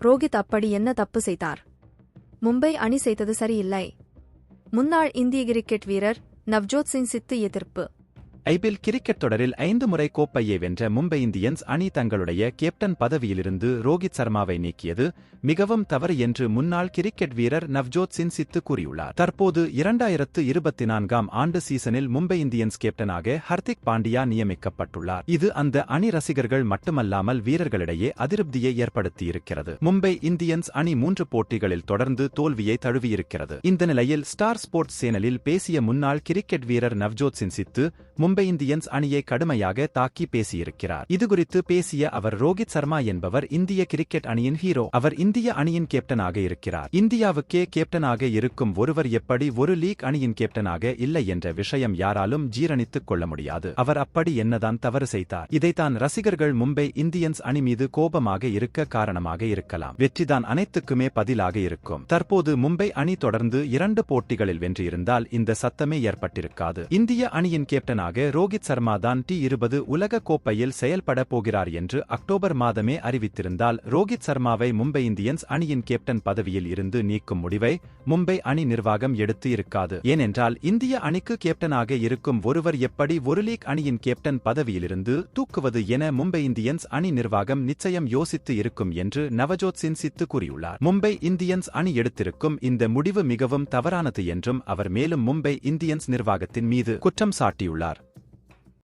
ரோஹித் அப்படி என்ன தப்பு செய்தார்? மும்பை அணி செய்தது சரியில்லை. முன்னாள் இந்திய கிரிக்கெட் வீரர் நவ்ஜோத் சிங் சித்து எதிர்ப்பு. ஐபிஎல் கிரிக்கெட் தொடரில் 5 முறை கோப்பையை வென்ற மும்பை இந்தியன்ஸ் அணி தங்களுடைய கேப்டன் பதவியிலிருந்து ரோஹித் சர்மாவை நீக்கியது மிகவும் தவறு என்று முன்னாள் கிரிக்கெட் வீரர் நவ்ஜோத் சிங் சித்து கூறியுள்ளார். தற்போது 2024ஆம் ஆண்டு சீசனில் மும்பை இந்தியன்ஸ் கேப்டனாக ஹர்திக் பாண்டியா நியமிக்கப்பட்டுள்ளார். இது அந்த அணி ரசிகர்கள் மட்டுமல்லாமல் வீரர்களிடையே அதிருப்தியை ஏற்படுத்தியிருக்கிறது. மும்பை இந்தியன்ஸ் அணி 3 போட்டிகளில் தொடர்ந்து தோல்வியை தழுவியிருக்கிறது. இந்த நிலையில் ஸ்டார் ஸ்போர்ட்ஸ் சேனலில் பேசிய முன்னாள் கிரிக்கெட் வீரர் நவ்ஜோத் சிங் சித்து மும்பை இந்தியன்ஸ் அணியை கடுமையாக தாக்கி பேசியிருக்கிறார். இதுகுறித்து பேசிய அவர், ரோஹித் சர்மா என்பவர் இந்திய கிரிக்கெட் அணியின் ஹீரோ. அவர் இந்திய அணியின் கேப்டனாக இருக்கிறார். இந்தியாவுக்கே கேப்டனாக இருக்கும் ஒருவர் எப்படி ஒரு லீக் அணியின் கேப்டனாக இல்லை என்ற விஷயம் யாராலும் ஜீரணித்துக் கொள்ள முடியாது. அவர் அப்படி என்னதான் தவறு செய்தார்? இதைத்தான் ரசிகர்கள் மும்பை இந்தியன்ஸ் அணி மீது கோபமாக இருக்க காரணமாக இருக்கலாம். வெற்றிதான் அனைத்துக்குமே பதிலாக இருக்கும். தற்போது மும்பை அணி தொடர்ந்து 2 போட்டிகளில் வென்றிருந்தால் இந்த சத்தமே ஏற்பட்டிருக்காது. இந்திய அணியின் கேப்டனாக ரோஹித் சர்மா தான் T20 உலக கோப்பையில் செயல்பட போகிறார் என்று அக்டோபர் மாதமே அறிவித்திருந்தால் ரோஹித் சர்மாவை மும்பை இந்தியன்ஸ் அணியின் கேப்டன் பதவியில் இருந்து நீக்கும் முடிவை மும்பை அணி நிர்வாகம் எடுத்து இருக்காது. ஏனென்றால் இந்திய அணிக்கு கேப்டனாக இருக்கும் ஒருவர் எப்படி ஒரு லீக் அணியின் கேப்டன் பதவியிலிருந்து தூக்குவது என மும்பை இந்தியன்ஸ் அணி நிர்வாகம் நிச்சயம் யோசித்து இருக்கும் என்று நவஜோத் சிங் சித்து கூறியுள்ளார். மும்பை இந்தியன்ஸ் அணி எடுத்திருக்கும் இந்த முடிவு மிகவும் தவறானது என்றும் அவர் மேலும் மும்பை இந்தியன்ஸ் நிர்வாகத்தின் மீது குற்றம் சாட்டியுள்ளார்.